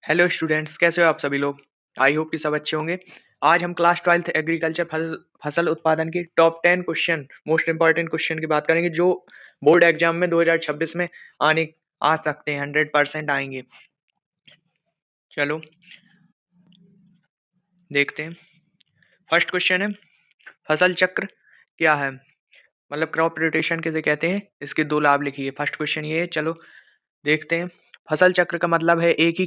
Hello students, कैसे हो आप सभी लोग। आई होप कि सब अच्छे होंगे। आज हम क्लास 12th एग्रीकल्चर फसल उत्पादन की top 10 question, most important question की बात करेंगे जो बोर्ड एग्जाम में 2026 में आने आ सकते हैं, 100% आएंगे। चलो देखते हैं। फर्स्ट क्वेश्चन है, फसल चक्र क्या है, मतलब क्रॉप रोटेशन किसे कहते हैं, इसके दो लाभ लिखिए। फर्स्ट क्वेश्चन ये है, चलो देखते हैं। फसल चक्र का मतलब है एक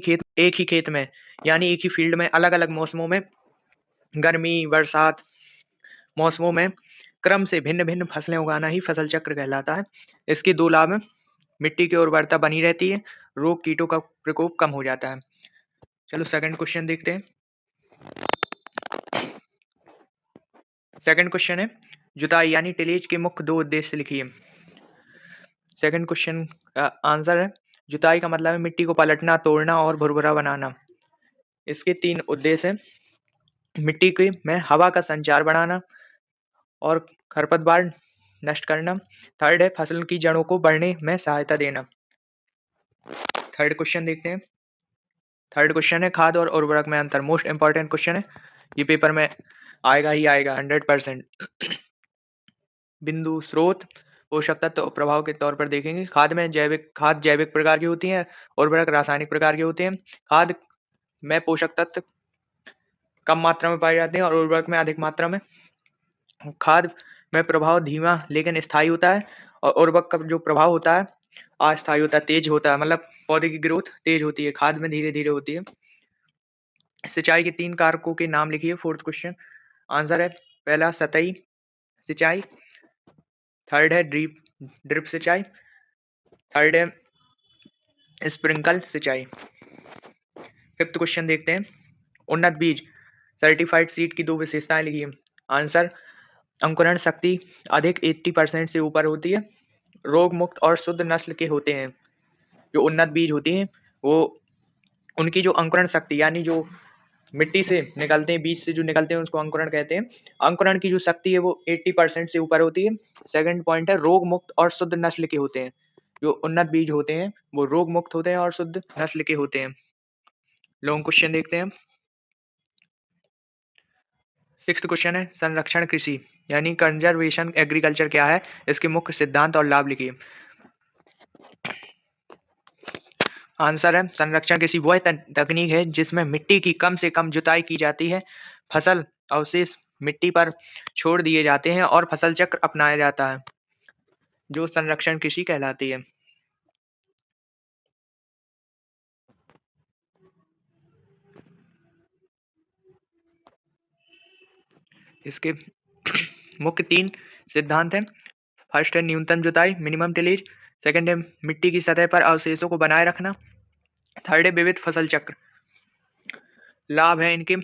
ही खेत में, यानी एक ही फील्ड में अलग अलग मौसमों में, गर्मी बरसात मौसमों में क्रम से भिन्न भिन्न फसलें उगाना ही फसल चक्र कहलाता है। इसके दो लाभ हैं, मिट्टी की उर्वरता बनी रहती है, रोग कीटों का प्रकोप कम हो जाता है। चलो सेकंड क्वेश्चन देखते हैं। सेकंड क्वेश्चन है, जुताई यानी टिलेज के मुख्य दो उद्देश्य लिखिए। सेकंड क्वेश्चन का आंसर है, जुताई का मतलब है मिट्टी को पलटना, तोड़ना और भुरभुरा बनाना। इसके तीन उद्देश्य हैं, मिट्टी के में हवा का संचार बढ़ाना और खरपतवार नष्ट करना। थर्ड है, फसल की जड़ों को बढ़ने में सहायता देना। थर्ड क्वेश्चन देखते हैं। थर्ड क्वेश्चन है, खाद और उर्वरक में अंतर, मोस्ट इंपॉर्टेंट क्वेश्चन है, ये पेपर में आएगा ही आएगा 100%। बिंदु स्रोत पोषक तत्व और प्रभाव के तौर पर देखेंगे। खाद जैविक प्रकार की होती है, उर्वरक रासायनिक प्रकार के होते हैं। खाद में पोषक तत्व कम मात्रा में पाए जाते हैं और उर्वरक में अधिक मात्रा में। खाद में प्रभाव धीमा लेकिन स्थायी होता है और उर्वरक का जो प्रभाव होता है अस्थायी होता है, तेज होता है, मतलब पौधे की ग्रोथ तेज होती है, खाद में धीरे धीरे होती है। सिंचाई के तीन कारकों के नाम लिखिए। फोर्थ क्वेश्चन आंसर है, पहला सतही सिंचाई, थर्ड है ड्रिप ड्रिप सिंचाई, थर्ड है स्प्रिंकल सिंचाई। फिफ्थ क्वेश्चन देखते हैं, उन्नत बीज सर्टिफाइड सीड की दो विशेषताएं लिखिए। आंसर, अंकुरण शक्ति अधिक 80% से ऊपर होती है, रोग मुक्त और शुद्ध नस्ल के होते हैं। जो उन्नत बीज होते हैं वो, उनकी जो अंकुरण शक्ति यानी जो मिट्टी से निकलते हैं, बीज से जो निकलते हैं उसको अंकुरण कहते हैं। अंकुरण की जो शक्ति है वो 80% से ऊपर होती है। सेकंड पॉइंट है, रोग मुक्त और शुद्ध नस्ल के होते हैं। जो उन्नत बीज होते हैं वो रोग मुक्त होते हैं और शुद्ध नस्ल के होते हैं। लॉन्ग क्वेश्चन देखते हैं। सिक्स्थ क्वेश्चन है, संरक्षण कृषि यानी कंजर्वेशन एग्रीकल्चर क्या है, इसके मुख्य सिद्धांत और लाभ लिखिए। आंसर है, संरक्षण कृषि वह तकनीक है जिसमें मिट्टी की कम से कम जुताई की जाती है, फसल अवशेष मिट्टी पर छोड़ दिए जाते हैं और फसल चक्र अपनाया जाता है, जो संरक्षण कृषि कहलाती है। इसके मुख्य तीन सिद्धांत हैं। फर्स्ट है न्यूनतम जुताई मिनिमम टिलेज, सेकंड है मिट्टी की सतह पर अवशेषों को बनाए रखना, थर्ड है विविध फसल चक्र। लाभ है इनके,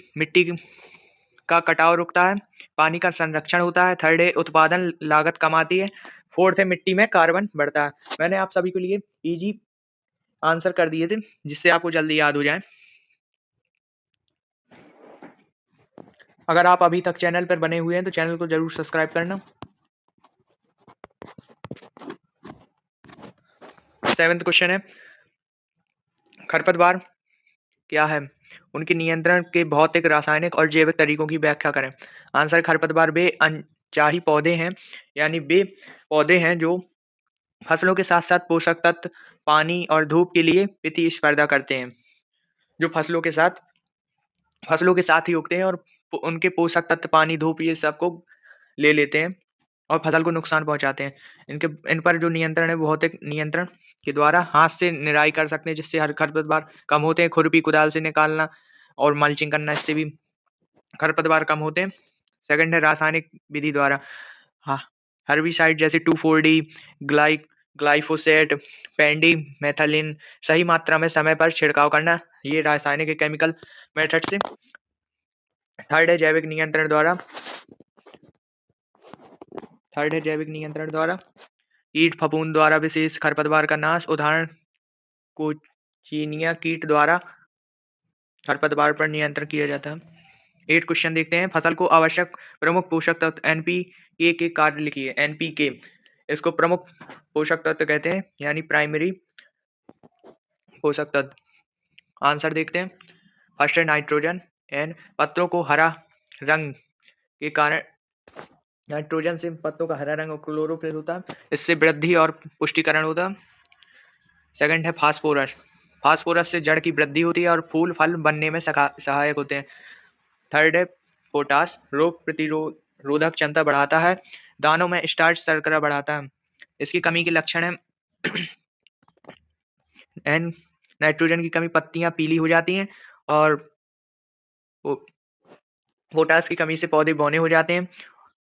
का कटाव रुकता है, पानी का संरक्षण होता है, थर्ड है उत्पादन लागत कम आती है, फोर्थ है मिट्टी में कार्बन बढ़ता है। मैंने आप सभी के लिए इजी आंसर कर दिए थे जिससे आपको जल्दी याद हो जाए। अगर आप अभी तक चैनल पर बने हुए हैं तो चैनल को जरूर सब्सक्राइब करना। सेवेंथ क्वेश्चन है, खरपतवार क्या है, उनके नियंत्रण के भौतिक रासायनिक और जैविक तरीकों की व्याख्या करें। आंसर, खरपतवार वे अनचाही पौधे हैं, यानी वे पौधे हैं जो फसलों के साथ साथ पोषक तत्व, पानी और धूप के लिए प्रतिस्पर्धा करते हैं। जो फसलों के साथ ही उगते हैं और उनके पोषक तत्व, पानी, धूप ये सबको ले लेते हैं और फसल को नुकसान पहुंचाते हैं। इन पर जो नियंत्रण है, भौतिक नियंत्रण के द्वारा हाथ से निराई कर सकते हैं जिससे हर खरपतवार कम होते हैं। खुरपी कुदाल से निकालना और मल्चिंग करना, इससे भी खरपतवार कम होते हैं। सेकंड है रासायनिक विधि द्वारा, हाँ, हर्बिसाइड जैसे 2,4-D, ग्लाइफोसेट, पेंडी मेथलिन सही मात्रा में समय पर छिड़काव करना, ये रासायनिक केमिकल मेथड से। थर्ड है जैविक नियंत्रण द्वारा, कीट फफूंद द्वारा विशेष खरपतवार का नाश, उदाहरण कोचिनिया कीट द्वारा खरपतवार पर नियंत्रण किया जाता है। 8 क्वेश्चन देखते हैं, फसल को आवश्यक प्रमुख पोषक तत्व एनपीके के कार्य लिखिए। एनपीके, इसको प्रमुख पोषक तत्व कहते हैं, यानी प्राइमरी पोषक तत्व। आंसर देखते हैं। फर्स्ट है नाइट्रोजन एंड पत्तों को हरा रंग के कारण नाइट्रोजन से पत्तों का हरा रंग और क्लोरोफिल होता है, इससे वृद्धि और पुष्टिकरण होता है। सेकंड है फास्फोरस, फास्फोरस से जड़ की वृद्धि होती है और फूल फल बनने में सहायक होते हैं। थर्ड है पोटास, रोग प्रतिरोधक क्षमता बढ़ाता है, दानों में स्टार्च शर्करा बढ़ाता है। इसकी कमी के लक्षण है एन नाइट्रोजन की कमी, पत्तियां पीली हो जाती हैं, और पो- पोटास की कमी से पौधे बौने हो जाते हैं,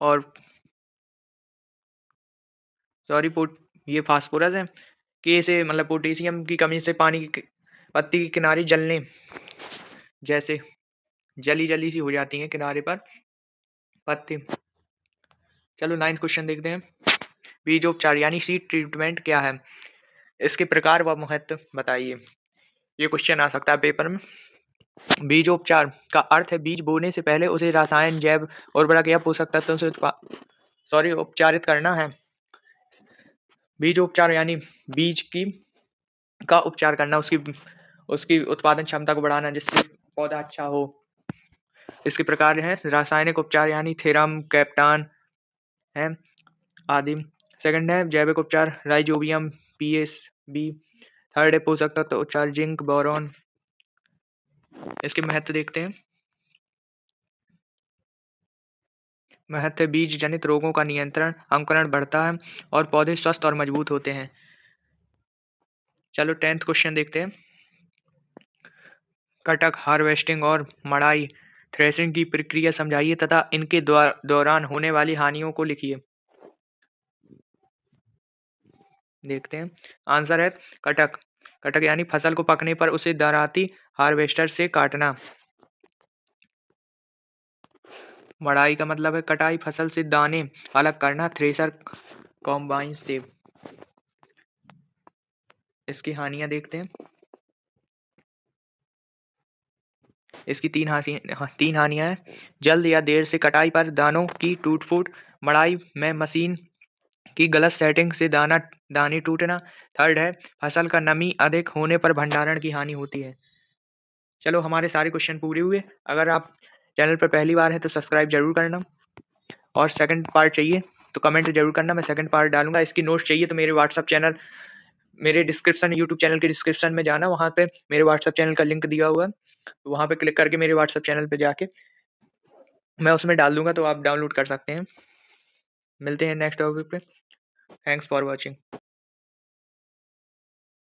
और सॉरी पोट ये फास्फोरस है कि इसे मतलब पोटेशियम की कमी से पानी की पत्ती के किनारे जलने जैसे जली जली सी हो जाती हैं किनारे पर पत्ती। चलो नाइन्थ क्वेश्चन देखते हैं। बीजोपचार यानी सीड ट्रीटमेंट क्या है, इसके प्रकार व महत्व बताइए। ये क्वेश्चन आ सकता है पेपर में। बीजोपचार का अर्थ है बीज बोने से पहले उसे रसायन जैव उर्वरक या पोषक तत्वों से उपचारित करना है। बीजोपचार यानी बीज की का उपचार करना, उसकी उसकी उत्पादन क्षमता को बढ़ाना जिससे पौधा अच्छा हो। इसके प्रकार हैं रासायनिक उपचार यानी थेराम कैप्टान है आदि। सेकंड है जैविक उपचार राइजोबियम पीएसबी। थर्ड है पोषक तत्व उपचार जिंक बोरॉन। इसके महत्व देखते हैं। महत्व बीज जनित रोगों का नियंत्रण, अंकुरण बढ़ता है और पौधे स्वस्थ और मजबूत होते हैं। चलो 10th क्वेश्चन देखते हैं। कटक हार्वेस्टिंग और मड़ाई थ्रेसिंग की प्रक्रिया समझाइए तथा इनके दौरान होने वाली हानियों को लिखिए। देखते हैं। आंसर है कटक। कटक यानी फसल को पकने पर उसे दराती हार्वेस्टर से काटना। मड़ाई का मतलब है कटाई, फसल से दाने अलग करना थ्रेसर कॉम्बाइन से। इसकी हानियां देखते हैं। इसकी तीन हानियां हैं। जल्द या देर से कटाई पर दानों की टूट फूट, मड़ाई में मशीन की गलत सेटिंग से दाने टूटना। थर्ड है फसल का नमी अधिक होने पर भंडारण की हानि होती है। चलो हमारे सारे क्वेश्चन पूरे हुए। अगर आप चैनल पर पहली बार है तो सब्सक्राइब जरूर करना, और सेकंड पार्ट चाहिए तो कमेंट जरूर करना, मैं सेकंड पार्ट डालूंगा। इसकी नोट्स चाहिए तो मेरे व्हाट्सअप चैनल, मेरे डिस्क्रिप्शन यूट्यूब चैनल के डिस्क्रिप्शन में जाना, वहाँ पे मेरे व्हाट्सअप चैनल का लिंक दिया हुआ है, तो वहाँ पे क्लिक करके मेरे व्हाट्सअप चैनल पे जाके मैं उसमें डाल दूंगा, तो आप डाउनलोड कर सकते हैं। मिलते हैं नेक्स्ट टॉपिक पे। Thanks for watching.